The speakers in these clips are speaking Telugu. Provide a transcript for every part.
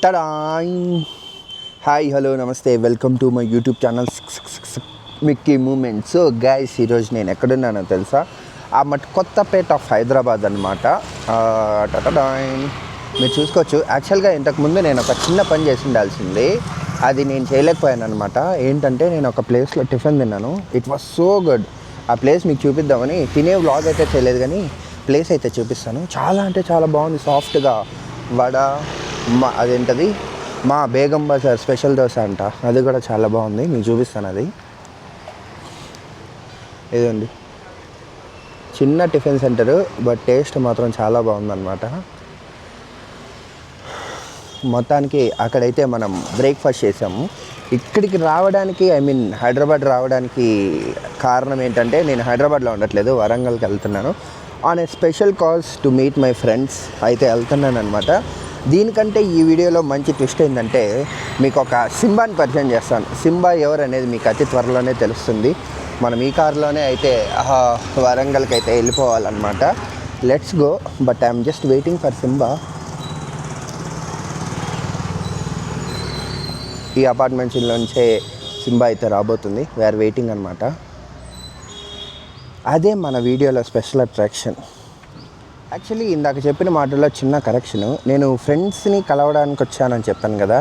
టడాయ్! హాయ్, హలో, నమస్తే, welcome to my YouTube channel Mickey Moments. So guys, ఈరోజు నేను ఎక్కడున్నానో తెలుసా? ఆ కొత్తపేట ఆఫ్ హైదరాబాద్ అనమాట. టడాయ్! మీరు చూసుకోవచ్చు. యాక్చువల్గా ఇంతకుముందు నేను ఒక చిన్న పని చేసి ఉండాల్సింది, అది నేను చేయలేకపోయాను అనమాట. ఏంటంటే నేను ఒక ప్లేస్లో టిఫిన్ తిన్నాను. It was so good. ఆ ప్లేస్ మీకు చూపిద్దామని, తినే వ్లాగ్ అయితే చేయలేదు కానీ ప్లేస్ అయితే చూపిస్తాను. చాలా అంటే చాలా బాగుంది. సాఫ్ట్గా వడ, అదేంటది మా బేగం బజార్ స్పెషల్ దోశ అంట, అది కూడా చాలా బాగుంది. మీకు చూపిస్తాను. అది ఇదండి, చిన్న టిఫిన్ సెంటరు, బట్ టేస్ట్ మాత్రం చాలా బాగుందన్నమాట. మొత్తానికి అక్కడైతే మనం బ్రేక్ఫాస్ట్ చేసాము. ఇక్కడికి రావడానికి, హైదరాబాద్ రావడానికి కారణం ఏంటంటే, నేను హైదరాబాద్లో ఉండట్లేదు, వరంగల్కి వెళ్తున్నాను. On a special cause to meet my friends అయితే వెళ్తున్నాను అనమాట. దీనికంటే ఈ వీడియోలో మంచి ట్విస్ట్ ఏంటంటే, మీకు ఒక సింబాని పరిచయం చేస్తాను. సింబా ఎవరు అనేది మీకు అతి త్వరలోనే తెలుస్తుంది. మనం ఈ కార్లోనే అయితే వరంగల్కి అయితే వెళ్ళిపోవాలన్నమాట. Let's go. But I'm just waiting for Simba. ఈ అపార్ట్మెంట్స్లోంచే సింబా అయితే రాబోతుంది. వీఆర్ వెయిటింగ్ అనమాట. అదే మన వీడియోలో స్పెషల్ అట్రాక్షన్. యాక్చువల్లీ ఇందాక చెప్పిన మాటల్లో చిన్న కరెక్షన్. నేను ఫ్రెండ్స్ని కలవడానికి వచ్చానని చెప్పాను కదా,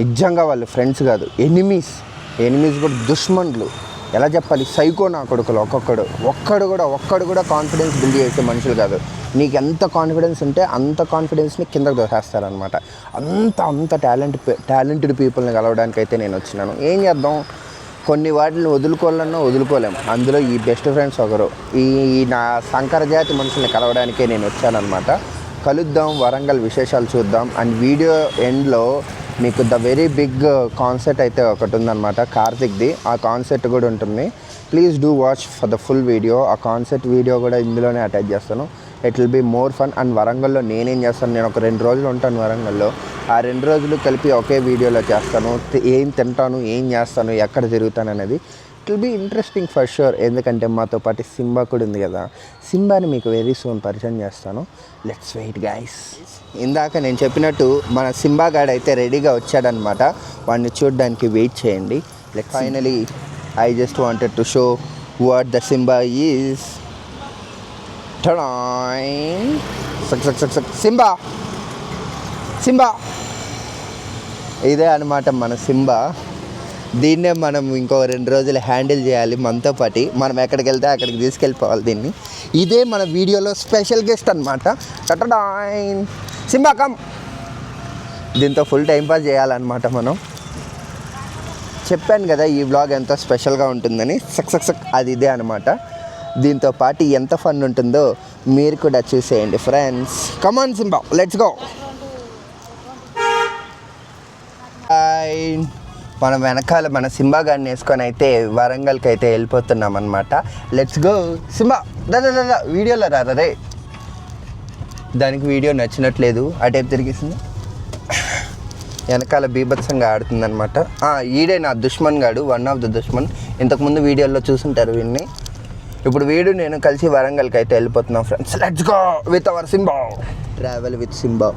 నిజంగా వాళ్ళు ఫ్రెండ్స్ కాదు, ఎనిమీస్ కూడా, దుష్మన్లు. ఎలా చెప్పాలి, సైకో నా కొడుకులు. ఒక్కడు కూడా కాన్ఫిడెన్స్ బిల్డ్ చేసే మనుషులు కాదు. నీకు ఎంత కాన్ఫిడెన్స్ ఉంటే అంత కాన్ఫిడెన్స్ని కిందకు దోసేస్తారనమాట. అంత టాలెంటెడ్ పీపుల్ని కలవడానికి అయితే నేను వచ్చినాను. ఏం చేద్దాం, కొన్ని వాటిని వదులుకోవాలన్నా వదులుకోలేము. అందులో ఈ బెస్ట్ ఫ్రెండ్స్ ఒకరు. ఈ నా సంకరజాతి మనుషుల్ని కలవడానికే నేను వచ్చానమాట. కలుద్దాం, వరంగల్ విశేషాలు చూద్దాం. అండ్ వీడియో ఎండ్లో మీకు ద వెరీ బిగ్ కాన్సర్ట్ అయితే ఒకటి ఉందన్నమాట, కార్తిక్ది. ఆ కాన్సర్ట్ కూడా ఉంటుంది. Please do watch for the full video. ఆ కాన్సర్ట్ వీడియో కూడా ఇందులోనే అటాచ్ చేస్తాను. It will be more fun. And వరంగల్లో నేనేం చేస్తాను, నేను ఒక 2 రోజులు ఉంటాను వరంగల్లో. ఆ 2 రోజులు కలిపి ఒకే వీడియోలో చేస్తాను. ఏం తింటాను, ఏం చేస్తాను, ఎక్కడ తిరుగుతాను అనేది. It will be interesting for sure. ఎందుకంటే మాతో పాటు సింబా కూడా ఉంది కదా. సింబాని మీకు వెరీ సూన్ పరిచయం చేస్తాను. Let's wait guys. ఇందాక నేను చెప్పినట్టు మన సింబా గాడు అయితే రెడీగా వచ్చాడనమాట. వాడిని చూడడానికి వెయిట్ చేయండి. Like finally I just wanted to show what the Simba is. Simba ఇదే అనమాట మన సింబా. దీన్నే మనం ఇంకో 2 రోజులు హ్యాండిల్ చేయాలి మనతో పాటు. మనం ఎక్కడికి వెళ్తే అక్కడికి తీసుకెళ్ళిపోవాలి దీన్ని. ఇదే మన వీడియోలో స్పెషల్ గెస్ట్ అనమాట. Simba come. దీంతో ఫుల్ టైంపాస్ చేయాలన్నమాట మనం. చెప్పాను కదా ఈ వ్లాగ్ ఎంతో స్పెషల్గా ఉంటుందని. అది ఇదే అనమాట. దీంతో పాటు ఎంత ఫన్ ఉంటుందో మీరు కూడా చూసేయండి friends. Come on Simba, let's go. మనం వెనకాల మన సింబా గారిని వేసుకొని అయితే వరంగల్కి అయితే వెళ్ళిపోతున్నాం అనమాట. Let's go Simba. దా వీడియోలో రే. దానికి వీడియో నచ్చినట్లేదు, అటేపు తిరిగేసింది. వెనకాల బీభత్సంగా ఆడుతుందనమాట. ఈడే నా దుష్మన్ గాడు, వన్ ఆఫ్ ద దుష్మన్. ఇంతకుముందు వీడియోలో చూసుంటారు వీడిని. ఇప్పుడు వీడు నేను కలిసి వరంగల్కి అయితే వెళ్ళిపోతున్నాం friends. Let's go with our Simba. Travel with Simba.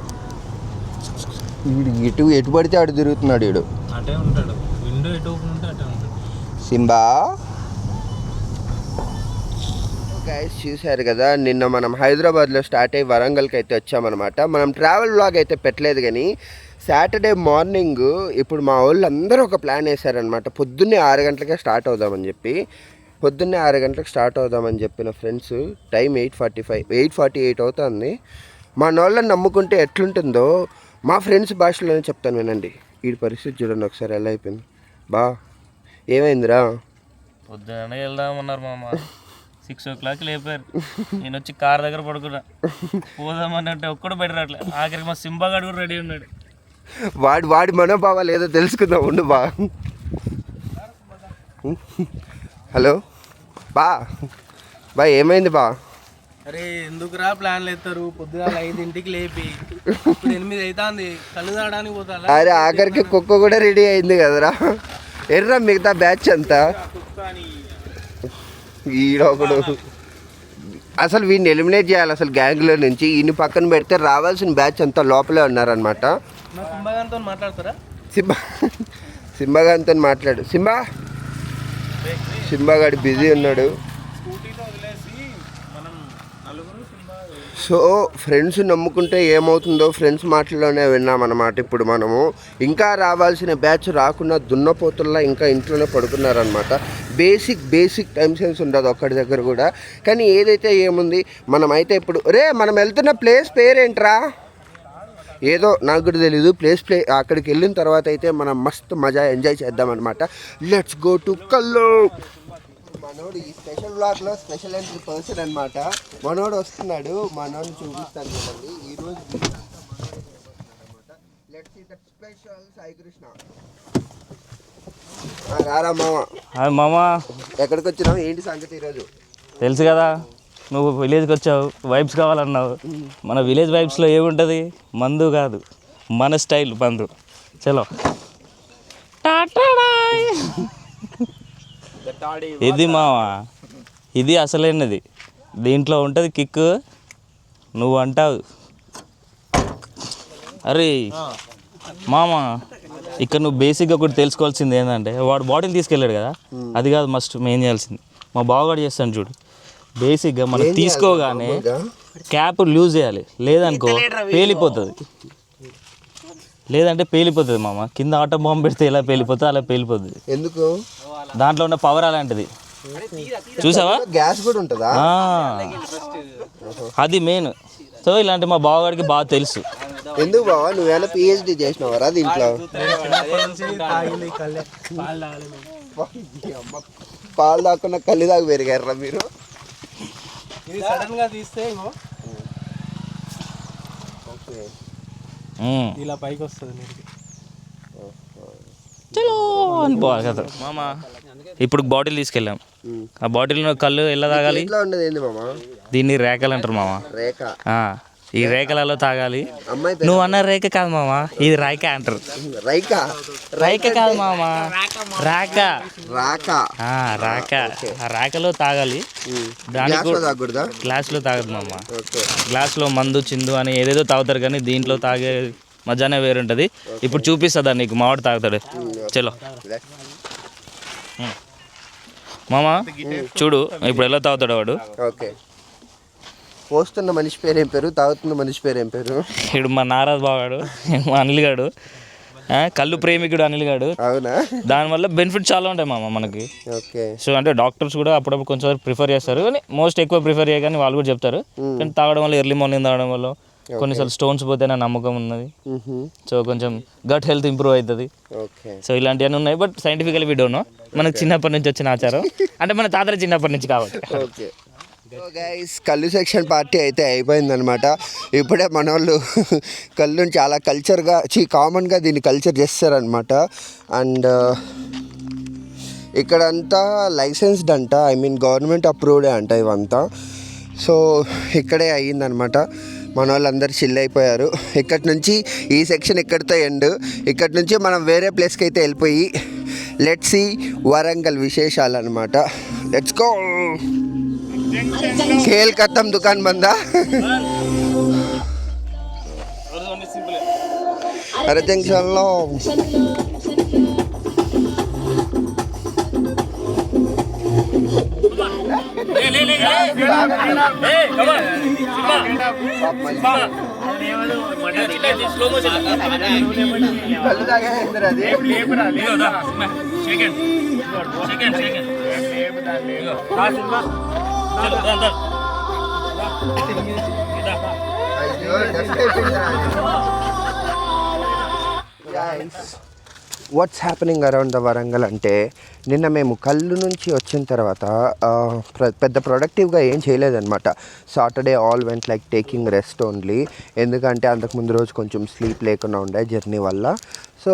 వీడు ఎటు పడితే అటు తిరుగుతున్నాడు వీడు. సింబా గైస్, చూశారు కదా, నిన్న మనం హైదరాబాద్లో స్టార్ట్ అయ్యి వరంగల్కి అయితే వచ్చామన్నమాట. మనం ట్రావెల్ వ్లాగ్ అయితే పెట్టలేదు కానీ సాటర్డే మార్నింగ్ ఇప్పుడు మా వాళ్ళు అందరూ ఒక ప్లాన్ వేశారనమాట. పొద్దున్నే 6 గంటలకే స్టార్ట్ అవుదామని చెప్పి. పొద్దున్నే 6 గంటలకు స్టార్ట్ అవుదామని చెప్పిన ఫ్రెండ్స్, టైం 8:48 అవుతుంది. మా వాళ్ళని నమ్ముకుంటే ఎట్లుంటుందో మా ఫ్రెండ్స్ భాషలోనే చెప్తాను వినండి. ఈ పరిస్థితి చూడండి ఒకసారి ఎలా అయిపోయింది. బా ఏమైందిరా? పొద్దున వెళ్దామన్నారు మామ, 6 o'clock లేపారు. నేను వచ్చి కార్ దగ్గర పడుకున్నా. పోదామన్నట్టు ఒక్కడు బెటర్ అట్లా. ఆఖరికి మా సింబా గాడు కూడా రెడీ ఉన్నాడు. వాడి మనోభావాలు ఏదో తెలుసుకుందాం ఉండు బా. హలో బా ఏమైంది బా? అరే ఎందుకురా ప్లాన్లు ఎత్తారు? పొద్దున 5 లేపి 8 అవుతుంది, కళ్ళు తాగడానికి పోతా. అరే ఆఖరికి కుక్క కూడా రెడీ అయింది కదరా. ఎర్రా మిగతా బ్యాచ్ అంతా. ఈడొకడు అసలు వీడిని ఎలిమినేట్ చేయాలి అసలు గ్యాంగ్లో నుంచి. ఈయన పక్కన పెడితే రావాల్సిన బ్యాచ్ అంతా లోపలే ఉన్నారనమాట. మా సింబాగాంతో మాట్లాడతారా? సింబా గారితో మాట్లాడు. సింబా గారు బిజీ ఉన్నాడు. స్కూటీతో వదిలేసి మనం నలుగురు సో ఫ్రెండ్స్ నమ్ముకుంటే ఏమవుతుందో ఫ్రెండ్స్ మాటల్లోనే విన్నామన్నమాట. ఇప్పుడు మనము ఇంకా రావాల్సిన బ్యాచ్ రాకుండా దున్నపోతుల్లా ఇంకా ఇంట్లోనే పడుకున్నారనమాట. బేసిక్ టైం సెన్స్ ఉండదు ఒక్కడి దగ్గర కూడా. కానీ ఏదైతే ఏముంది, మనమైతే ఇప్పుడు మనం వెళ్తున్న ప్లేస్ పేరేంట్రా? ఏదో నాకు కూడా తెలీదు. అక్కడికి వెళ్ళిన తర్వాత అయితే మనం మస్తు మజా ఎంజాయ్ చేద్దామన్నమాట. లెట్స్ గో టు కల్లు. మనోడు ఈ స్పెషల్ బ్లాగ్లో స్పెషల్ ఎంట్రీ పర్సన్ అనమాట. మనోడు వస్తున్నాడు, మనోడిని చూపిస్తాను చూడండి. ఈరోజు let's see that special Sai Krishna. రారా మామ. ఎక్కడికి వచ్చినావు? ఏంటి సంగతి ఈరోజు? తెలుసు కదా, నువ్వు విలేజ్కి వచ్చావు, వైబ్స్ కావాలన్నావు. మన విలేజ్ వైబ్స్లో ఏముంటుంది? మందు కాదు, మన స్టైల్ మందు. చలో ఇది మావా, ఇది అసలైనది. దీంట్లో ఉంటుంది కిక్కు. నువ్వు అంటావు అరే మామ, ఇక్కడ నువ్వు బేసిక్గా ఒకటి తెలుసుకోవాల్సింది ఏంటంటే, వాడు బాటిల్ తీసుకెళ్ళాడు కదా, అది కాదు మస్ట్ మెయిన్ చేయాల్సింది. మా బావగాడు చేస్తాను చూడు. బేసిక్గా మనం తీసుకోగానే క్యాప్ లూజ్ చేయాలి, లేదనుకో పేలిపోతుంది. లేదంటే పేలిపోతుంది మామ. కింద ఆటో బాంబు పెడితే ఎలా పేలిపోతుంది అలా పేలిపోతుంది. ఎందుకు? దాంట్లో ఉన్న పవర్ అలాంటిది. చూసావా? గ్యాస్ కూడా ఉంటుందా? అది మెయిన్. సో ఇలాంటి మా బావగాడికి బాగా తెలుసు. ఎందుకు బావా, నువ్వేమైనా పిహెచ్డి చేసినావరా దీంట్లో? పాలు దాక్కున్న కళ్ళు దాకా పెరిగారా మీరు? సడన్ గా తీస్తే ఇలా పైకి వస్తుంది మీరు. చలో అని పోవాలి కదా మామ. ఇప్పుడు బాటిల్ తీసుకెళ్ళాం. ఆ బాటిల్లో కళ్ళు ఎలా తాగాలి? దీన్ని రేకలు అంటారు మామ. ఈ రేకలలో తాగాలి. నువ్వు అన్న రేక కాదు మామ, ఇది రైక అంటారు. రైక కాదు మామ, రాక. రాక. ఆ రాకలో తాగాలి. దానికి గ్లాస్లో తాగదు మామ. గ్లాస్లో మందు చిందు అని ఏదేదో తాగుతారు, కానీ దీంట్లో తాగే మజానే వేరుంటుంది. ఇప్పుడు చూపిస్తుందా నీకు? మావాడు తాగుతాడు. చలో మామ చూడు ఇప్పుడు ఎలా తాగుతాడు వాడు. ఓకే, పోస్తున్న మనిషి పేరు ఏం పేరు, తాగుతున్న మనిషి పేరు ఏం పేరు? ఇప్పుడు మా నారాజ్ బాగాడు, మా అనిల్ గాడు, కళ్ళు ప్రేమికుడు అనిల్ గాడు. అవునా? దానివల్ల బెనిఫిట్ చాలా ఉంటాయి మామ మనకి. ఓకే. సో అంటే డాక్టర్స్ కూడా అప్పుడప్పుడు కొంచెం ప్రిఫర్ చేస్తారు, కానీ మోస్ట్ ఎక్కువ ప్రిఫర్ చేయగానే వాళ్ళు కూడా చెప్తారు. కానీ తాగడం వల్ల, ఎర్లీ మార్నింగ్ తాగడం వల్ల కొన్నిసార్లు స్టోన్స్ పోతే నా నమ్మకం ఉన్నది. సో కొంచెం గట్ హెల్త్ ఇంప్రూవ్ అవుతుంది. సో ఇలాంటివన్నీ ఉన్నాయి. But scientifically we don't know. మనకు చిన్నప్పటి నుంచి వచ్చిన ఆచారం, అంటే మన తాతలు చిన్నప్పటి నుంచి కాబట్టి. ఓకే. సో గైస్, కళ్ళు సెక్షన్ పార్టీ అయితే అయిపోయిందనమాట. ఇప్పుడే మన వాళ్ళు కళ్ళుని చాలా కల్చర్గా కామన్గా దీన్ని కల్చర్ చేస్తారనమాట. అండ్ ఇక్కడంతా లైసెన్స్డ్ అంట, ఐ మీన్ గవర్నమెంట్ అప్రూవ్డే అంట ఇవంతా. సో ఇక్కడే అయ్యిందనమాట. మన వాళ్ళందరూ చిల్ అయిపోయారు. ఇక్కడి నుంచి ఈ సెక్షన్ ఇక్కడితో ఎండ్. ఇక్కడి నుంచి మనం వేరే ప్లేస్కి అయితే వెళ్ళిపోయి లెట్స్ సీ వరంగల్ విశేషాలు అనమాట. Let's go. खेल खत्म, दुकान बंदा. अरे junction low. What's happening around the Warangal అంటే, నిన్న మేము కళ్ళు నుంచి వచ్చిన తర్వాత పెద్ద ప్రొడక్టివ్గా ఏం చేయలేదన్నమాట. Saturday all went like taking rest only. ఎందుకంటే అంతకుముందు రోజు కొంచెం స్లీప్ లేకుండా ఉండే జర్నీ వల్ల. So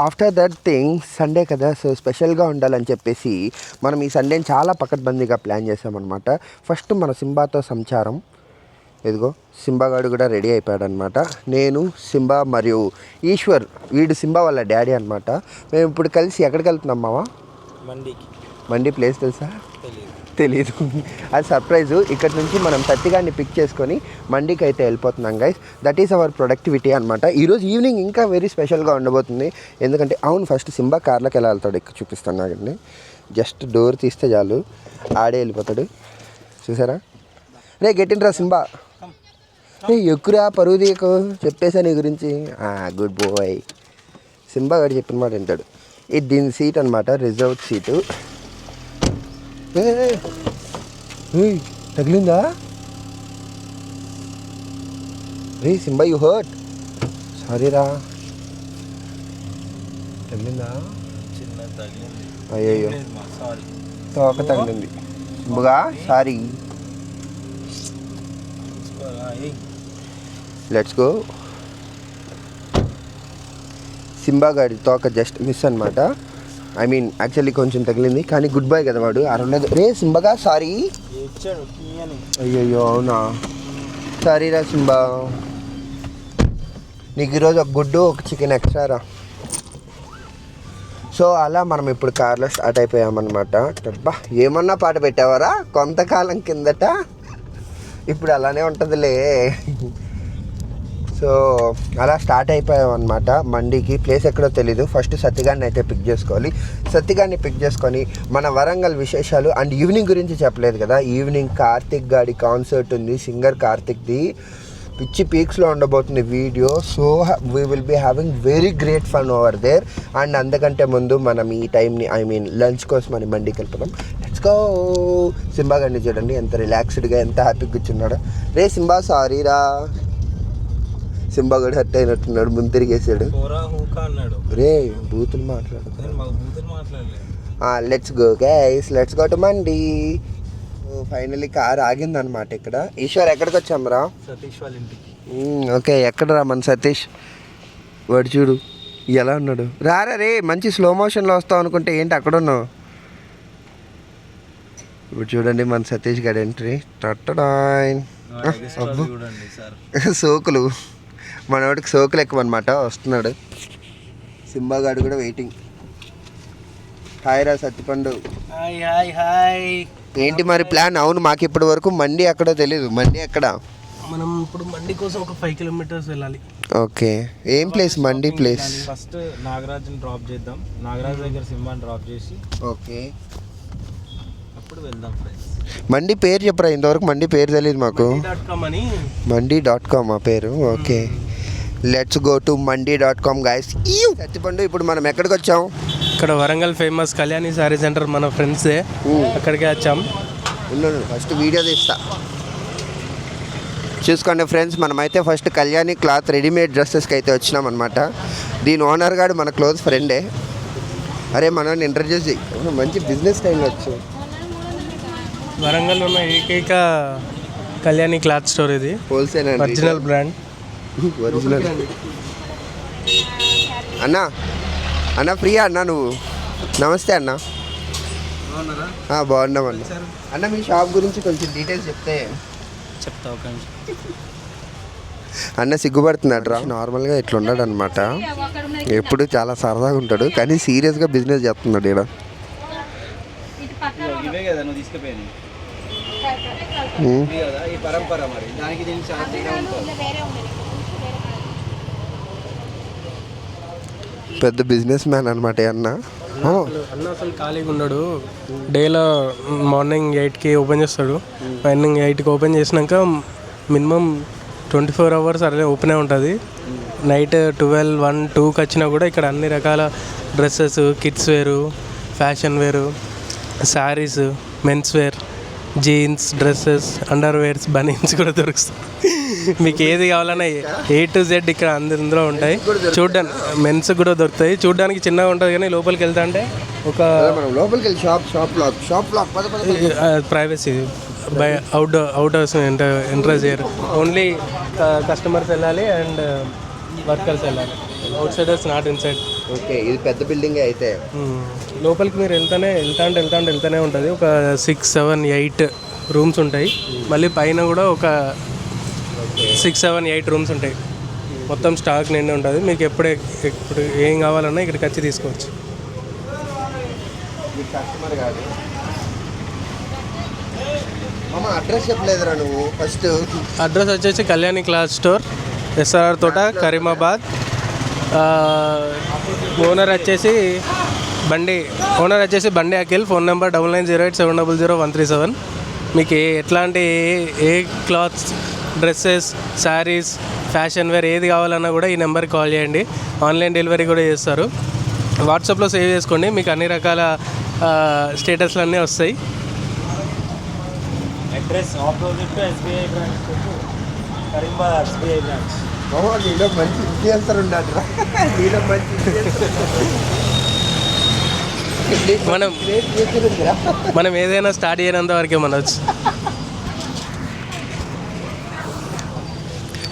after that thing Sunday కదా, సో స్పెషల్గా ఉండాలని చెప్పేసి మనం ఈ సండేని చాలా పకడ్బందీగా ప్లాన్ చేసామన్నమాట. ఫస్ట్ మన సింబాతో సంచారం. ఇదిగో సింబాగాడు కూడా రెడీ అయిపోయాడు అనమాట. నేను, సింబా మరియు ఈశ్వర్, వీడు సింబా వాళ్ళ డాడీ అనమాట. మేము ఇప్పుడు కలిసి ఎక్కడికి వెళ్తున్నాం మావా? మండీకి. మండీ ప్లేస్ తెలుసా? తెలీదు, అది సర్ప్రైజు. ఇక్కడ నుంచి మనం సత్తిగాన్ని పిక్ చేసుకొని మండీకి అయితే వెళ్ళిపోతున్నాం guys. That is our productivity అనమాట. ఈరోజు ఈవినింగ్ ఇంకా వెరీ స్పెషల్గా ఉండబోతుంది. ఎందుకంటే అవును, ఫస్ట్ సింబా కార్లోకి ఎలా వెళ్తాడు ఇక్కడ చూపిస్తాను నాకండి. జస్ట్ డోర్ తీస్తే చాలు ఆడే వెళ్ళిపోతాడు. చూసారా? రే గెట్టిండ్రా సింబా, ఎక్కురా పరువు తీయకు, చెప్పేసా నీ గురించి. Good bye. సింబా గారు చెప్పిన మాట వింటాడు. ఇది దీని సీట్ అనమాట, రిజర్వ్డ్ సీటు. తగిలిందా రే సింబా? You hurt? సారీ రా, తగిలిందా? అయ్యో తోక తగిలింది. సింబుగా సారీ. Let's go. సింబా గాడి తోక జస్ట్ మిస్ అనమాట. ఐ మీన్ యాక్చువల్లీ కొంచెం తగిలింది, కానీ గుడ్ బై కదా వాడు, అరవలేదు. రే సింబగా సారీ. అయ్యయ్యో అవునా, సారీ రా సింబా. నీకు ఈరోజు ఒక గుడ్డు ఒక చికెన్ ఎక్స్ట్రా రా. సో అలా మనం ఇప్పుడు కార్లో స్టార్ట్ అయిపోయామన్నమాట. అబ్బా ఏమన్నా పాట పెట్టావారా కొంతకాలం కిందట? ఇప్పుడు అలానే ఉంటుందిలే. సో అలా స్టార్ట్ అయిపోయామన్నమాట మండీకి. ప్లేస్ ఎక్కడో తెలీదు. ఫస్ట్ సత్తిగాన్ని అయితే పిక్ చేసుకోవాలి. సత్తిగాన్ని పిక్ చేసుకొని మన వరంగల్ విశేషాలు అండ్ ఈవినింగ్ గురించి చెప్పలేదు కదా. ఈవినింగ్ కార్తిక్ గాడి కాన్సర్ట్ ఉంది, సింగర్ కార్తిక్ది. పిచ్చి పీక్స్లో ఉండబోతుంది video. So we will be having very great fun over there. And అందుకంటే ముందు మనం ఈ టైంని ఐ మీన్ లంచ్ కోసం అని మండీకి వెళ్ళిపోదాం. Let's go. సింబా గారిని చూడండి ఎంత రిలాక్స్డ్గా, ఎంత హ్యాపీగా కూర్చున్నాడు. రే సింబా సారీ రా. సింబా గడు హర్ట్ అయినట్టున్నాడు, ముందు తిరిగేసాడు. రే బూతులు మాట్లాడు. Let's go guys, let's go to Mandi. Finally car ఆగిందనమాట ఇక్కడ. ఈశ్వర్ ఎక్కడికి వచ్చామరా? సతీష్ వాళ్ళ ఇంటికి. ఓకే, ఎక్కడరా మన సతీష్? వాడు చూడు ఎలా ఉన్నాడు. రారా రే, మంచి స్లో మోషన్లో వస్తావు అనుకుంటే ఏంటి అక్కడ ఉన్నావు? ఇప్పుడు చూడండి మన సతీష్ గడి ఎంట్రీ. టట్టడాయ్ సోకులు, మనవాడికి సోకులు ఎక్కువ అనమాట. వస్తున్నాడు సింబా గాడు కూడా వెయిటింగ్. హాయ్ రా సత్తిపండు. Hi hi hi. ఏంటి మరి ప్లాన్? అవును, మాకు ఇప్పటి వరకు మండీ ఎక్కడో తెలీదు. మండీ ఎక్కడ? మనం ఇప్పుడు మండీ కోసం ఒక 5 కిలోమీటర్స్ వెళ్ళాలి. ఓకే, ఏం ప్లేస్ మండీ ప్లేస్? ఫస్ట్ నాగరాజ్ని డ్రాప్ చేద్దాం. నాగరాజ్ దగ్గర సింహాని డ్రాప్ చేసి ఓకే అప్పుడు వెళ్దాం ఫ్రెండ్స్. మండీ పేరు చెప్పరా, ఇంతవరకు మండీ పేరు తెలియదు మాకు. .com అని. మండీ.com ఆ పేరు. ఓకే, లెట్స్ గో టు మండీ.com గైస్. సత్తిపండు, ఇప్పుడు మనం ఎక్కడికి వచ్చాం? ఇక్కడ వరంగల్ ఫేమస్ కళ్యాణి సారీ సెంటర్, మన ఫ్రెండ్సే, అక్కడికే వచ్చాం. ఉన్నాను, ఫస్ట్ వీడియో తీస్తా చూసుకోండి ఫ్రెండ్స్. మనమైతే ఫస్ట్ కళ్యాణి క్లాత్ రెడీమేడ్ డ్రెస్సెస్కి అయితే వచ్చినాం అనమాట. దీని ఓనర్ గారు మన క్లోజ్ ఫ్రెండే. అరే మనల్ని ఇంట్రడ్యూస్ చేయి, మంచి బిజినెస్ టైంలో వచ్చు. వరంగల్లో ఉన్న ఏకైక కళ్యాణి క్లాత్ స్టోర్ ఇది. Wholesale and original brand. Original. అన్నా అన్న ప్రియా అన్న, నువ్వు నమస్తే అన్న. బాగున్నాం అన్న. అన్న మీ షాప్ గురించి కొంచెం డీటెయిల్స్ చెప్తే చెప్తా. ఒక అన్న సిగ్గుపడుతున్నాడు రా. నార్మల్గా ఇట్లా ఉన్నాడు అనమాట, ఎప్పుడు చాలా సరదాగా ఉంటాడు, కానీ సీరియస్గా బిజినెస్ చేస్తున్నాడు ఇక్కడ. ఇవే కదా నువ్వు తీసుకుపోయాను కదా, ఈ పరంపర మరి దానికి దీనికి చాలా తేడా ఉంటుంది. పెద్ద బిజినెస్ మ్యాన్ అనమాట అన్న. అన్న అసలు ఖాళీగా ఉన్నాడు. డేలో మార్నింగ్ 8కి ఓపెన్ చేస్తాడు. మార్నింగ్ 8కి ఓపెన్ చేసినాక మినిమం 24 అవర్స్ అదే ఓపెనే ఉంటుంది. నైట్ 12, 1, 2కి వచ్చినా కూడా ఇక్కడ అన్ని రకాల డ్రెస్సెస్, కిడ్స్ వేరు, ఫ్యాషన్ వేరు, saris, men's wear, jeans, dresses, under wears, banians కూడా దొరుకుతాయి. మీకు ఏది కావాలన్నా A to Z ఇక్కడ అందులో ఉంటాయి. చూడ్డానికి మెన్స్ కూడా దొరుకుతాయి. చూడడానికి చిన్నగా ఉంటుంది, కానీ లోపలికి వెళ్తా అంటే ఒక లోపలికి వెళ్ళి shop privacy by outdoors entrance చేయరు. ఓన్లీ కస్టమర్స్ వెళ్ళాలి అండ్ వర్కర్స్ వెళ్ళాలి. Outsiders not inside. Okay, ఇది పెద్ద బిల్డింగ్ అయితే. లోపలికి మీరు వెళ్తానే ఉంటుంది. ఒక 6, 7, 8 రూమ్స్ ఉంటాయి. మళ్ళీ పైన కూడా ఒక 6, 7, 8 రూమ్స్ ఉంటాయి. మొత్తం స్టాక్ నిండి ఉంటుంది. మీకు ఎప్పుడు ఏం కావాలన్నా ఇక్కడికి వచ్చి తీసుకోవచ్చు. కస్టమర్ కాదు, అడ్రస్ చెప్పలేదురా నువ్వు ఫస్ట్. అడ్రస్ వచ్చేసి కళ్యాణి క్లాత్ స్టోర్, ఎస్ఆర్ తోట, కరీమాబాద్. ఓనర్ వచ్చేసి బండి అఖిల్. Phone number 9908700137. మీకు ఎట్లాంటి ఏ clothes, dresses, sarees, fashion wear ఏది కావాలన్నా కూడా ఈ నెంబర్కి కాల్ చేయండి. ఆన్లైన్ డెలివరీ కూడా చేస్తారు. వాట్సాప్లో సేవ్ చేసుకోండి, మీకు అన్ని రకాల స్టేటస్లు అన్నీ వస్తాయి. Address opposite to SBI branch, Karimabad SBI branch. నీలో మంచి ఇన్ఫ్లుయెన్సర్ ఉన్నాడు. నీలో మంచి మనం ఏదైనా స్టార్ట్ చేయనంత వరకే మనొచ్చు.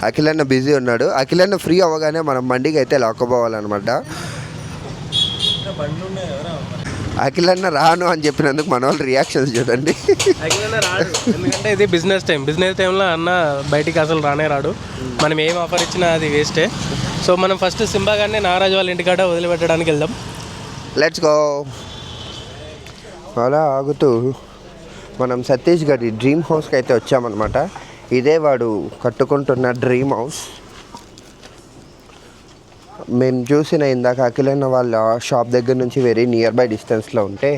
అఖిలన్న బిజీ ఉన్నాడు. అఖిలన్న ఫ్రీ అవ్వగానే మనం మండికి అయితే లాక్కోపోవాలన్నమాట. అఖిలన్న రాను అని చెప్పినందుకు మన వాళ్ళు రియాక్షన్స్ చూడండి. ఎందుకంటే ఇది బిజినెస్ టైంలో అన్న బయటికి అసలు రానే రాడు. మనం ఏం ఆఫర్ ఇచ్చినా అది వేస్టే. సో మనం ఫస్ట్ సింబా గారిని నాగరాజు వాళ్ళ ఇంటికాడ వదిలిపెట్టడానికి వెళ్దాం. Let's go. అలా ఆగుతూ మనం సతీష్ గారి డ్రీమ్ హౌస్కి అయితే వచ్చామన్నమాట. ఇదే వాడు కట్టుకుంటున్న డ్రీమ్ హౌస్. మేము చూసిన ఇందాక అఖిలన్న వాళ్ళ షాప్ దగ్గర నుంచి వెరీ నియర్ బై డిస్టెన్స్లో ఉంటే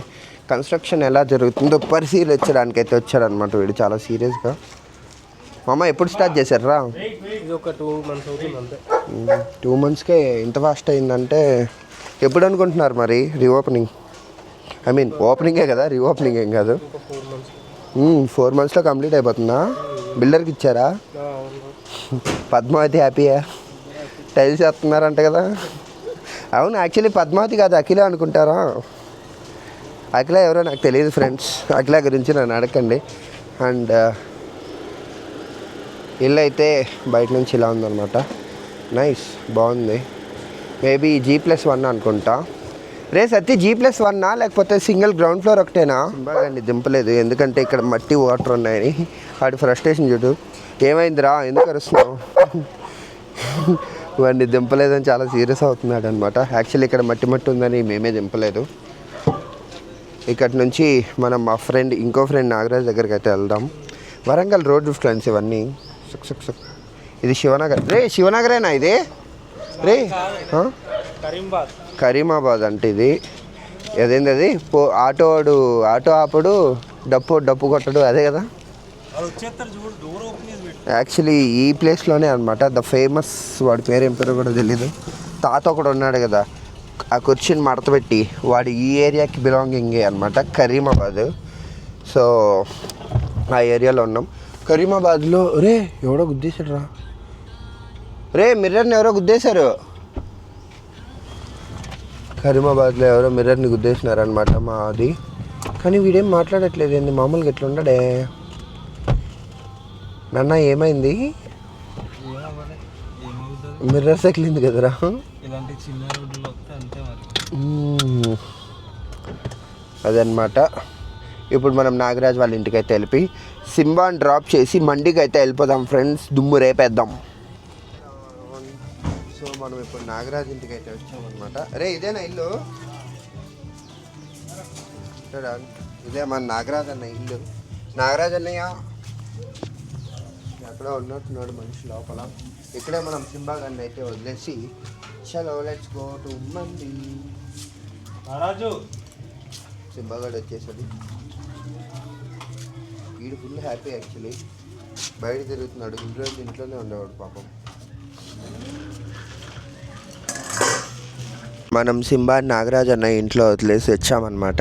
కన్స్ట్రక్షన్ ఎలా జరుగుతుందో పరిశీలించడానికి అయితే వచ్చాడనమాట వీడు చాలా సీరియస్గా. మామ ఎప్పుడు స్టార్ట్ చేశారా? ఇది ఒక 2 months అవుతుంది అంతే. 2 monthsకే ఇంత ఫాస్ట్ అయిందంటే ఎప్పుడు అనుకుంటున్నారు మరి రీఓపెనింగ్? ఐ మీన్ ఓపెనింగే కదా, రీఓపెనింగ్ ఏం కాదు. 4 monthsలో కంప్లీట్ అయిపోతుందా? బిల్డర్కి ఇచ్చారా? పద్మావతి హ్యాపీయా? టైల్స్ వేస్తున్నారంట కదా. అవును, యాక్చువల్లీ పద్మావతి కాదు అఖిల అనుకుంటారా? అఖిల ఎవరో నాకు తెలియదు ఫ్రెండ్స్. అఖిల గురించి నన్ను అడగండి. అండ్ ఇల్లు అయితే బయట నుంచి ఇలా ఉందన్నమాట. నైస్, బాగుంది. మేబీ G+1 అనుకుంటా. రే సత్తి, G+1 లేకపోతే సింగిల్ గ్రౌండ్ ఫ్లోర్ ఒకటేనా? బాగా దింపలేదు ఎందుకంటే ఇక్కడ మట్టి వాటర్ ఉన్నాయని. వాడి ఫ్రస్ట్రేషన్ చూడు. ఏమైందిరా, ఎందుకు అరుస్తున్నావు? వాడిని దింపలేదని చాలా సీరియస్ అవుతున్నాడు అనమాట. యాక్చువల్లీ ఇక్కడ మట్టి ఉందని మేమే దింపలేదు. ఇక్కడ నుంచి మనం మా ఫ్రెండ్ ఇంకో ఫ్రెండ్ నాగరాజ్ దగ్గరికి అయితే వెళ్దాం. వరంగల్ రోడ్ ఫ్రెండ్స్ ఇవన్నీ. ఇది శివనగర్. రే శివనగరేనా ఇది? రే కరీమాబాద్ అంటే ఇది. అదేంది అది? ఆటో ఆపుడు, డప్పు కొట్టడు, అదే కదా. యాక్చువల్లీ ఈ ప్లేస్లోనే అనమాట ద ఫేమస్, వాడి పేరు ఏం పేరు కూడా తెలీదు, తాత ఒకడు ఉన్నాడు కదా, ఆ కుర్చీని మడతపెట్టి వాడు ఈ ఏరియాకి బిలాంగింగే అనమాట, కరీమాబాద్. సో ఆ ఏరియాలో ఉన్నాం. కరీమాబాద్లో రే ఎవడో గుద్దేశాడు రా. రే మిర్రర్ని ఎవరో గుద్దేశారు. కరీమాబాద్లో ఎవరో మిర్రర్ని గుద్దేసినారనమాట మాది. కానీ వీడేం మాట్లాడట్లేదు ఏంది, మామూలుగా ఎట్లా ఉండడే. నాన్న ఏమైంది? మిర్రర్ తగిలింది కదరా. అదనమాట. ఇప్పుడు మనం నాగరాజ్ వాళ్ళ ఇంటికి అయితే వెళ్ళి సింబాని డ్రాప్ చేసి మండికి అయితే వెళ్ళిపోదాం ఫ్రెండ్స్. దుమ్ము రేపేద్దాం. సో మనం ఇప్పుడు నాగరాజ్ ఇంటికి అయితే వచ్చామన్నమాట. అరే ఇదేనా ఇల్లు? ఇదే మన నాగరాజ్ అన్న ఇల్లు. నాగరాజ్ అన్నయ్య ఎక్కడో ఉన్నట్టున్నాడు మనిషి లోపల. ఇక్కడే మనం సింబా గారిని అయితే వదిలేసి చలో let's go to mandi. Simba గారు వచ్చేసరి వీడు ఫుల్ హ్యాపీ యాక్చువల్లీ. బయట తిరుగుతున్నాడు. ఇంట్లోనే ఉండేవాడు పాపం. మనం సింబా నాగరాజ్ అన్నయ్య ఇంట్లో వదిలేసి వచ్చామన్నమాట.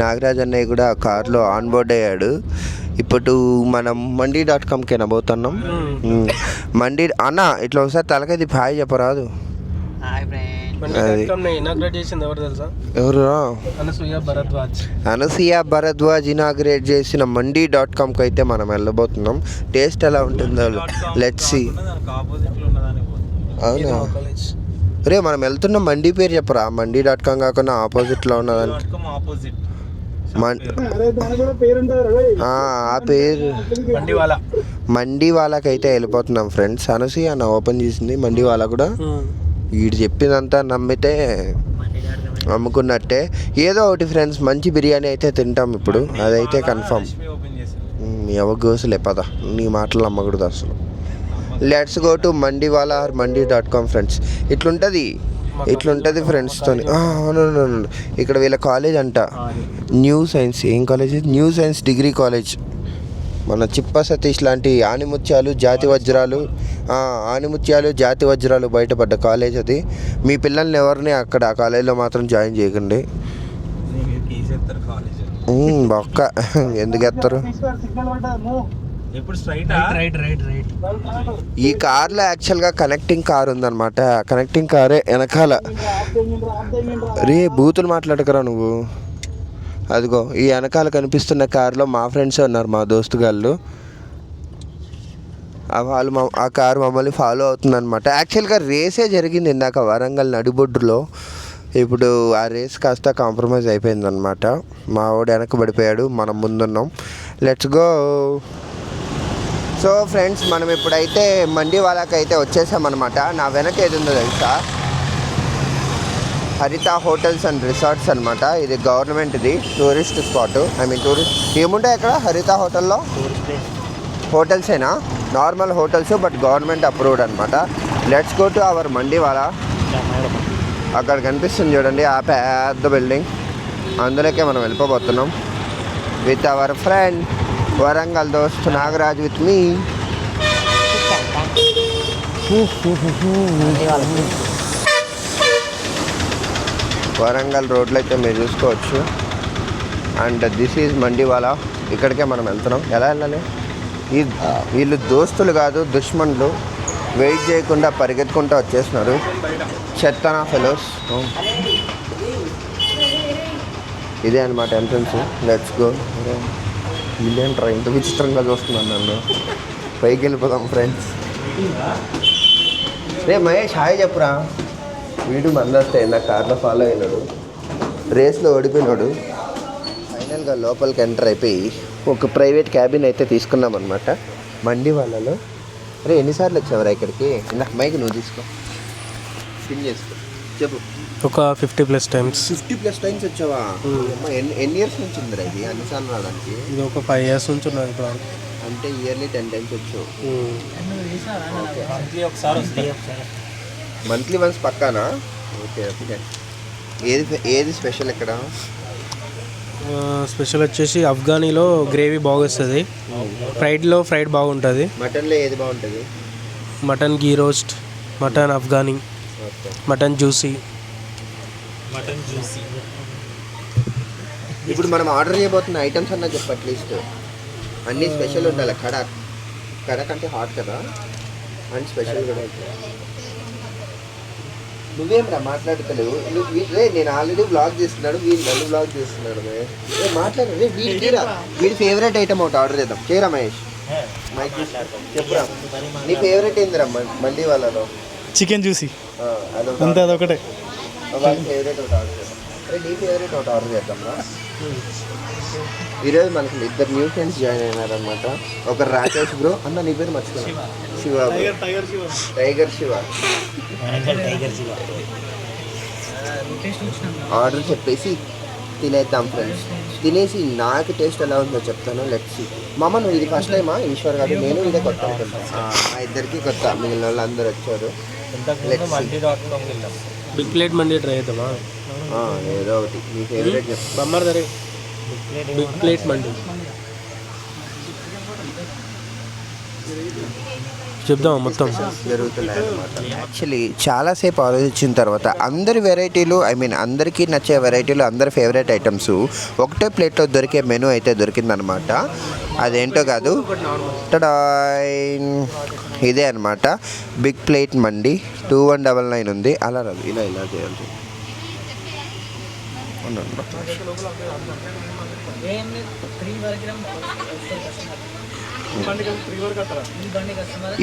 నాగరాజ్ అన్నయ్య కూడా ఆ కార్లో ఆన్ బోర్డ్ అయ్యాడు. ఇప్పుడు మనం మండి.comకి పోతున్నాం. మండి అన్న ఇట్లా ఒకసారి తలకైతే హాయ్ చెప్పరాదు. ఎవరు? అనసూయ భరద్వాజ్ ఇనాగ్రేట్ చేసిన మండి.comకి అయితే మనం వెళ్ళబోతున్నాం. టేస్ట్ ఎలా ఉంటుందో లెట్స్ సీ. అవునా? రే మనం వెళ్తున్న మండి పేరు చెప్పరా. మండి.com కాకుండా ఆపోజిట్లో ఉన్నదని. ఆ పేరు మండివాలాకి అయితే వెళ్ళిపోతున్నాం ఫ్రెండ్స్. అనసూయ అన్న ఓపెన్ చేసింది మండివాలా కూడా. వీడు చెప్పిందంతా నమ్మితే అమ్ముకున్నట్టే. ఏదో ఒకటి ఫ్రెండ్స్, మంచి బిర్యానీ అయితే తింటాం ఇప్పుడు, అదైతే కన్ఫర్మ్. మీ అవగోసులే పద, నీ మాటలు నమ్మకూడదు అసలు. Let's go to Mandiwala or మండి.com ఫ్రెండ్స్. ఇట్లుంటుంది ఫ్రెండ్స్తో. అవును, ఇక్కడ వీళ్ళ కాలేజ్ అంట, న్యూ సైన్స్. ఏం college? New Science degree college. మన చిప్ప సతీష్ లాంటి ఆణిముత్యాలు జాతి వజ్రాలు బయటపడ్డ కాలేజ్ అది. మీ పిల్లల్ని ఎవరిని అక్కడ ఆ కాలేజీలో మాత్రం జాయిన్ చేయకండి. బొక్క ఎందుకు ఎత్తారు? ఈ కార్లో యాక్చువల్గా కనెక్టింగ్ కార్ ఉందన్నమాట. కనెక్టింగ్ కారే వెనకాల. రే బూతులు మాట్లాడకరా నువ్వు. అదిగో ఈ వెనకాల కనిపిస్తున్న కార్లో మా ఫ్రెండ్సే ఉన్నారు, మా దోస్తు గాళ్ళు. ఆ కారు మమ్మల్ని ఫాలో అవుతుందన్నమాట. యాక్చువల్గా రేసే జరిగింది ఇందాక వరంగల్ నడిబొడ్డులో. ఇప్పుడు ఆ రేస్ కాస్త కాంప్రమైజ్ అయిపోయిందనమాట. మా వాడు వెనక్కి పడిపోయాడు, మనం ముందున్నాం. Let's go. సో ఫ్రెండ్స్, మనం ఇప్పుడైతే మండివాలాకి అయితే వచ్చేసామన్నమాట. నా వెనక ఏది ఉందో తెలుసా? హరిత హోటల్స్ అండ్ రిసార్ట్స్ అనమాట. ఇది గవర్నమెంట్ది టూరిస్ట్ స్పాట్. టూరిస్ట్ ఏముంటాయి అక్కడ హరిత హోటల్లో? హోటల్సేనా? Normal hotels, but government approved అనమాట. Let's go to our Mandiwala. అక్కడ కనిపిస్తుంది చూడండి ఆ పెద్ద బిల్డింగ్, అందులోకే మనం వెళ్ళిపోబోతున్నాం విత్ అవర్ ఫ్రెండ్ వరంగల్ దోస్త్ నాగరాజ్ విత్ మీ. వరంగల్ రోడ్లు అయితే మీరు చూసుకోవచ్చు. And this is Mandiwala. ఇక్కడికే మనం వెళ్తున్నాం. ఎలా వెళ్ళాలి? వీళ్ళు దోస్తులు కాదు, దుష్మన్లు. వెయిట్ చేయకుండా పరిగెత్తుకుంటూ వచ్చేస్తున్నారు. చెత్తనా ఫెలోస్. ఇదే అనమాట ఎంట్రన్స్. Let's go. వీళ్ళేంట్రా ఇంత విచిత్రంగా చూస్తున్నాను నన్ను. పైకి వెళ్ళిపోదాం ఫ్రెండ్స్. రే మహేష్ హాయ్ చెప్పురా. వీడు మందస్తే నా కార్లో ఫాలో అయినాడు, రేస్లో ఓడిపోయినాడు. ఫైనల్గా లోపలికి ఎంటర్ అయిపోయి ఒక ప్రైవేట్ క్యాబిన్ అయితే తీసుకున్నాం అనమాట మండివాలాలో. అరే ఎన్నిసార్లు వచ్చావురా ఇక్కడికి? ఇందాక మైక్ నువ్వు తీసుకో, పిన్ చేసుకో, చెప్పు. ఒక 50+ టైమ్స్. 50+ టైమ్స్ వచ్చావా? ఎన్ని ఇయర్స్ నుంచి ఉందిరా ఇది అన్నిసార్లు రావడానికి? ఇది ఒక 5 years నుంచి ఉన్నది ఇప్పుడు. అంటే ఇయర్లీ 10 times వచ్చావు. మంత్లీ వన్స్ పక్కానా? ఓకే. ఏది స్పెషల్ ఇక్కడ? స్పెషల్ వచ్చేసి అఫ్ఘానీలో గ్రేవీ బాగా వస్తుంది, ఫ్రైడ్ బాగుంటుంది. మటన్లో ఏది బాగుంటుంది? Mutton ghee roast, mutton Afghani, mutton juicy. ఇప్పుడు మనం ఆర్డర్ చేయబోతున్న ఐటమ్స్ అన్నా చెప్పు అట్లీస్ట్. అన్నీ స్పెషల్ ఉండాలి. కడక్ అంటే హాట్ కదా, అండ్ స్పెషల్ కూడా. నువ్వేంరా మాట్లాడతలేవు? నేను ఆల్రెడీ బ్లాగ్ చేస్తున్నాడు, వీడు నన్ను బ్లాగ్ చేస్తున్నాడు. మాట్లాడు. వీడి ఫేవరెట్ ఐటమ్ ఒకటి ఆర్డర్ చేద్దాం. చేయరా మహేష్? చెప్పురా నీ ఫేవరెట్ ఏందిరా మండివాలాలో? Chicken juicy. అదొకటే ఫేవరెట్ ఒకటి ఆర్డర్ చేద్దాం. నీ ఫేవరెట్ ఒకటి ఆర్డర్ చేద్దాం రా. ఈరోజు మనకి 2 న్యూ ఫ్రెండ్స్ జాయిన్ అయినారనమాట. ఒకరు రాకేష్ బ్రో. అన్న నీ పేరు మర్చిపోయాను. శివ, టైగర్ శివ. ఆర్డర్ చెప్పేసి తినేద్దాం ఫ్రెండ్స్. తినేసి నాకు టేస్ట్ ఎలా ఉందో చెప్తాను. Let's see. మామ నువ్వు ఇది ఫస్ట్ టైమా? ఈశ్వర్ గారు నేను ఇదే కొత్త అనుకుంటాను. మా ఇద్దరికి కొత్త, మిగిలిన వాళ్ళు అందరూ వచ్చారు. బిగ్ ప్లేట్ మండి ట్రై చేద్దామా? ఏదో ఒకటి నీ ఫేవరెట్ చెప్పు. బొమ్మర్ ధరే బిగ్ ప్లేట్ మండి చెప్దాం. మొత్తం జరుగుతున్నాయి అన్నమాట. యాక్చువల్లీ చాలాసేపు ఆలోచించిన తర్వాత అందరి వెరైటీలు, అందరికీ నచ్చే వెరైటీలు, అందరి ఫేవరెట్ ఐటమ్స్ ఒకటే ప్లేట్లో దొరికే మెనూ అయితే దొరికిందనమాట. అదేంటో కాదు, ఇదే అనమాట బిగ్ ప్లేట్ మండి. 2199 ఉంది. అలా రాదు, ఇలా చేయాలి.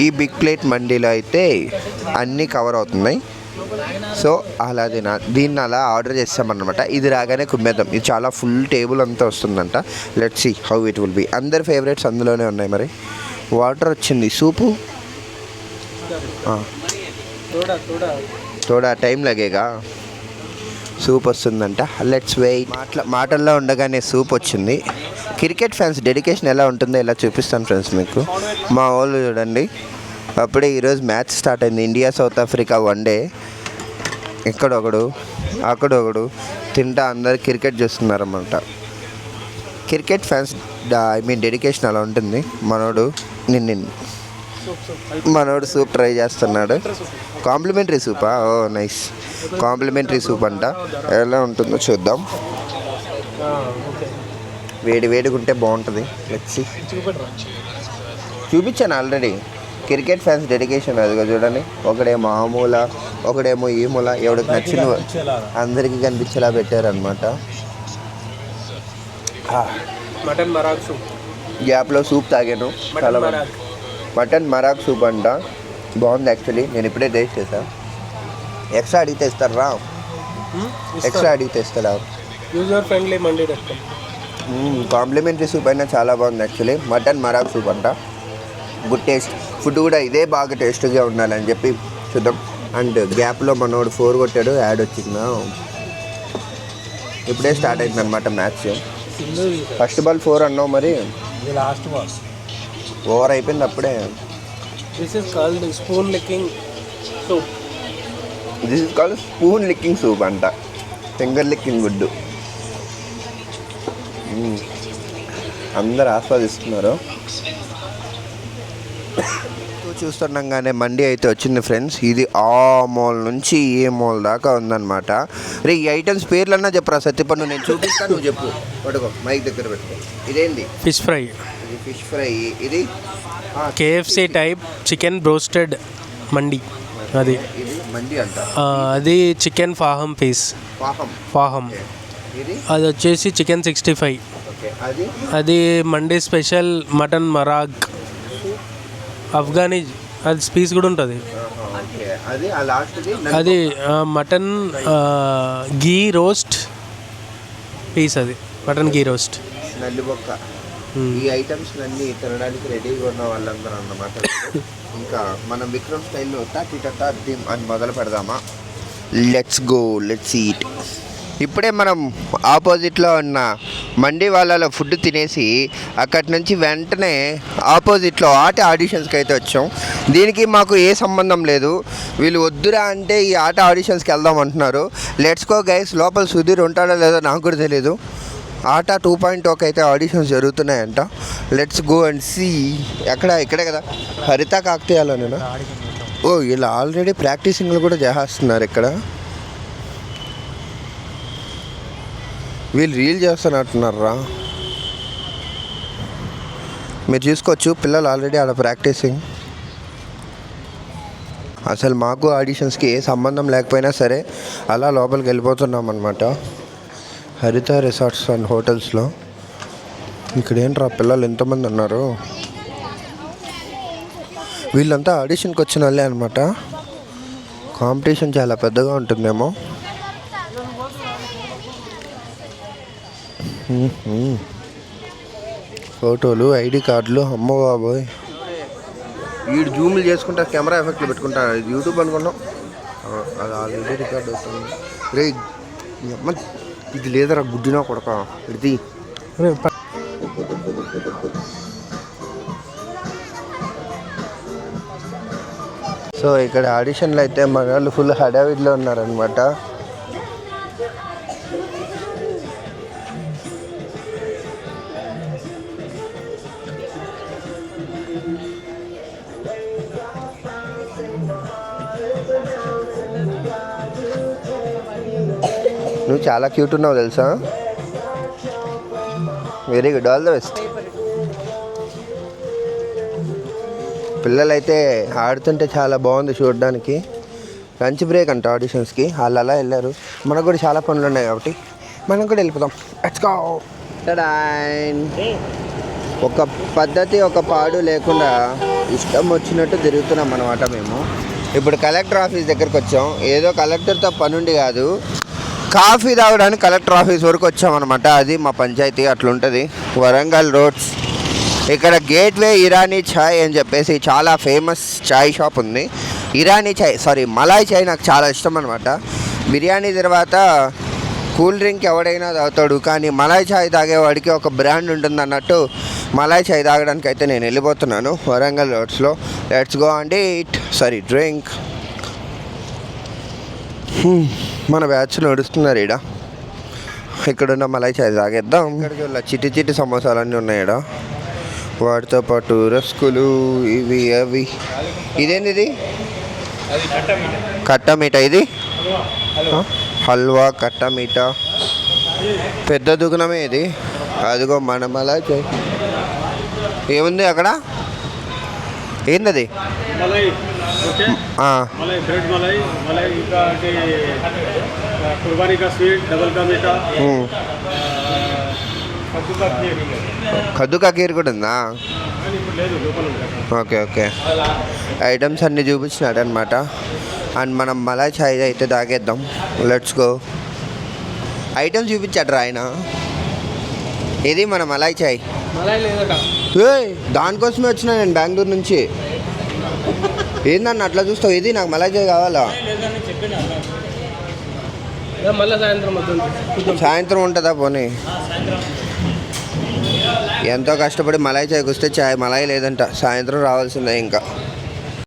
ఈ బిగ్ ప్లేట్ మండీలో అయితే అన్నీ కవర్ అవుతున్నాయి. సో అలా దీన్ని అలా ఆర్డర్ చేస్తామన్నమాట. ఇది రాగానే కుమ్మేద్దాం. ఇది చాలా ఫుల్ టేబుల్ అంతా వస్తుందంట. Let's see how it will be. అందరి ఫేవరెట్స్ అందులోనే ఉన్నాయి. మరి వాటర్ వచ్చింది, సూపు తోడా టైం లగేగా. సూప్ వస్తుందంట. Let's wait. మాటల్లో ఉండగానే సూప్ వచ్చింది. క్రికెట్ ఫ్యాన్స్ డెడికేషన్ ఎలా ఉంటుందో ఇలా చూపిస్తాను ఫ్రెండ్స్ మీకు. మా వాళ్ళు చూడండి, అప్పుడే ఈరోజు మ్యాచ్ స్టార్ట్ అయింది, ఇండియా సౌత్ ఆఫ్రికా వన్డే. ఇక్కడొకడు అక్కడొకడు తింటా అందరు క్రికెట్ చూస్తున్నారన్నమాట. క్రికెట్ ఫ్యాన్స్ డెడికేషన్ అలా ఉంటుంది. మనోడు సూప్ ట్రై చేస్తున్నాడు. కాంప్లిమెంటరీ సూపా? ఓ నైస్, కాంప్లిమెంటరీ సూప్ అంట. ఎలా ఉంటుందో చూద్దాం. వేడిగా ఉంటే బాగుంటుంది. లెట్స్ చూపించాను ఆల్రెడీ. క్రికెట్ ఫ్యాన్స్ డెడికేషన్ అదిగో చూడండి. ఒకడేమో ఆ మూల, ఒకడేమో ఈ మూల, ఎవరికి నచ్చిన అందరికీ కనిపించేలా పెట్టారనమాట. మటన్ మరాగ్ సూప్, గ్యాప్లో సూప్ తాగాను. చాలా మటన్ మరాగ్ సూప్ అంట, బాగుంది యాక్చువల్లీ. నేను ఇప్పుడే టేస్ట్ చేశాను. ఎక్స్ట్రా అడిగితే ఇస్తారా? ఎక్స్ట్రా అడిగితే ఇస్తాడా? యూజర్ ఫ్రెండ్లీ మండి.com. కాంప్లిమెంటరీ సూప్ అయినా చాలా బాగుంది యాక్చువల్లీ. మటన్ మరాగ్ సూప్ అంట, గుడ్ టేస్ట్. ఫుడ్ కూడా ఇదే బాగా టేస్ట్గా ఉండాలని చెప్పి చూద్దాం. అండ్ గ్యాప్లో మనోడు 4 కొట్టాడు, యాడ్ వచ్చిందా. ఇప్పుడే స్టార్ట్ అయింది అనమాట మ్యాచ్. ఫస్ట్ బాల్ 4 అన్నావు, మరి లాస్ట్ బాల్ ఓవర్ అయిపోయింది అప్పుడే. This is called spoon licking soup. This is called spoon licking soup అంట, ఫింగర్ లిక్కింగ్ గుడ్డు. అందరు ఆస్వాదిస్తున్నారు. చూస్తుండగానే మండి అయితే వచ్చింది ఫ్రెండ్స్. ఇది ఆ మాల్ నుంచి ఏ మాల్ దాకా ఉందన్నమాట. రే ఈ ఐటమ్స్ పేర్లన్నా చెప్పరా సత్యపన్ను, నేను చూపిస్తాను, నువ్వు చెప్పు. పట్టుకో, మైక్ దగ్గర పెట్టుకో. ఇదేంది? Fish fry. ఇది ఫిష్ ఫ్రై. ఇది కేఎఫ్సి టైప్ చికెన్ బ్రోస్టెడ్ మండి. అది ఇది మండి అంట. అది చికెన్ ఫాహం పీస్. ఫాహం. ఇది అది వచ్చేసి చికెన్ 65. ఓకే. అది మండి స్పెషల్ మటన్ మరాగ్ ఆఫ్ఘనీ. అది పీస్ కూడా ఉంటుంది. అది మటన్ గీ రోస్ట్ పీస్. అది మటన్ గీ రోస్ట్. నల్లిబొక్క. ఈ ఐటమ్స్ అన్నీ తినడానికి రెడీగా ఉన్న వాళ్ళందరూ అన్నమాట. ఇంకా మనం విక్రమ్ స్టైల్లో టాటా దిమ్ అని మొదలు పెడదామా? Let's go, let's eat. ఇప్పుడే మనం ఆపోజిట్లో ఉన్న మండి వాళ్ళలో ఫుడ్ తినేసి అక్కడి నుంచి వెంటనే ఆపోజిట్లో ఆట ఆడిషన్స్కి అయితే వచ్చాం. దీనికి మాకు ఏ సంబంధం లేదు. వీళ్ళు వద్దురా అంటే ఈ ఆట ఆడిషన్స్కి వెళ్దాం అంటున్నారు. Let's go guys. లోపల సుధీర్ ఉంటాడో లేదో నాకు కూడా తెలీదు. ఆట 2.0 అయితే ఆడిషన్స్ జరుగుతున్నాయంట. Let's go and see. ఇక్కడే కదా, హరిత కాకతీయాలోనేనా? ఓ వీళ్ళు ఆల్రెడీ ప్రాక్టీసింగ్లు కూడా చేస్తున్నారు ఇక్కడ. వీళ్ళు రీల్ చేస్తున్నట్టున్నారా? మీరు చూసుకోవచ్చు, పిల్లలు ఆల్రెడీ ఆడ ప్రాక్టీసింగ్. అసలు మాకు ఆడిషన్స్కి ఏ సంబంధం లేకపోయినా సరే అలా లోపలికి వెళ్ళిపోతున్నాం అన్నమాట. హరిత రిసార్ట్స్ అండ్ హోటల్స్లో. ఇక్కడ ఏంట్రా పిల్లలు ఎంతమంది ఉన్నారు? వీళ్ళంతా ఆడిషన్కి వచ్చిన వాళ్ళే అనమాట. కాంపిటీషన్ చాలా పెద్దగా ఉంటుందేమో. ఫోటోలు, ఐడి కార్డులు. అమ్మ బాబోయ్, వీడు జూమ్లు చేసుకుంటా, కెమెరా ఎఫెక్ట్లు పెట్టుకుంటా. యూట్యూబ్ అనుకున్నాం, అది ఆల్రెడీ రికార్డ్ అవుతుంది. రే అమ్మ, ఇది లేదరా గుడ్డినా కొడక. ఇది సో ఇక్కడ ఆడిషన్లో అయితే మన వాళ్ళు ఫుల్ హడావిడిలో ఉన్నారనమాట. నువ్వు చాలా క్యూట్ ఉన్నావు తెలుసా. Very good, all the best. పిల్లలైతే ఆడుతుంటే చాలా బాగుంది చూడడానికి. లంచ్ బ్రేక్ అంట ఆడిషన్స్కి. వాళ్ళు అలా వెళ్ళారు. మనకు కూడా చాలా పనులు ఉన్నాయి కాబట్టి మనం కూడా వెళ్ళిపోతాం. Let's go. ఒక పద్ధతి, ఒక పాడు లేకుండా ఇష్టం వచ్చినట్టు తిరుగుతున్నాం అన్నమాట మేము. ఇప్పుడు కలెక్టర్ ఆఫీస్ దగ్గరికి వచ్చాం. ఏదో కలెక్టర్తో పనుండి కాదు, కాఫీ తాగడానికి కలెక్టర్ ఆఫీస్ వరకు వచ్చామన్నమాట. అది మా పంచాయతీ, అట్లుంటుంది. వరంగల్ రోడ్స్. ఇక్కడ గేట్వే ఇరానీ ఛాయ్ అని చెప్పేసి చాలా ఫేమస్ ఛాయ్ షాప్ ఉంది. ఇరానీ ఛాయ్, మలాయ్ ఛాయ్ నాకు చాలా ఇష్టం అనమాట. బిర్యానీ తర్వాత కూల్ డ్రింక్ ఎవడైనా తాగుతాడు, కానీ మలాయ్ చాయ్ తాగేవాడికి ఒక బ్రాండ్ ఉంటుంది అన్నట్టు మలాయ్ చాయ్ తాగడానికి అయితే నేను వెళ్ళిపోతున్నాను వరంగల్ రోడ్స్లో. Let's go and eat drink. మన బ్యాచ్ నడుస్తున్నారు ఈడ. ఇక్కడున్న మలాయ్ చాయ్ తాగేద్దాం. ఇక్కడ చిట్టి చిట్టి సమోసాలన్నీ ఉన్నాయి ఈడ. వాటితో పాటు రస్కులు ఇవి అవి. ఇదేంది ఇది? కట్ట మీట. ఇది హల్వా కట్ట మీట. పెద్ద దుకాణమే ఇది. అదిగో మన మలాయ్ చాయ్. ఏముంది అక్కడ? ఏందది? मलाई ओके मलाई ब्रेड मलाई ఇంకా అంటే కుర్బానీ కా స్వీట్ డబల్ కా మీఠా కద్దు కా ఖీర్ కూడా ఉందా? Okay okay. ఐటమ్స్ అన్నీ చూపించినాడు అనమాట. అండ్ మనం మలాయ్ చాయ్ అయితే తాగేద్దాం. Let's go. ఐటమ్స్ చూపించాడు ఆయన. ఇది మన మలాయ్ చాయ్. దానికోసమే వచ్చినా నేను బెంగళూరు నుంచి. ఏందన్న అట్లా చూస్తావు? ఇది నాకు మలాయ్ చాయ్ కావాలా? సాయంత్రం ఉంటుందా? పోనీ ఎంతో కష్టపడి మలాయ్ చాయ్కి వస్తే మలాయ్ లేదంట. సాయంత్రం రావాల్సిందే ఇంకా.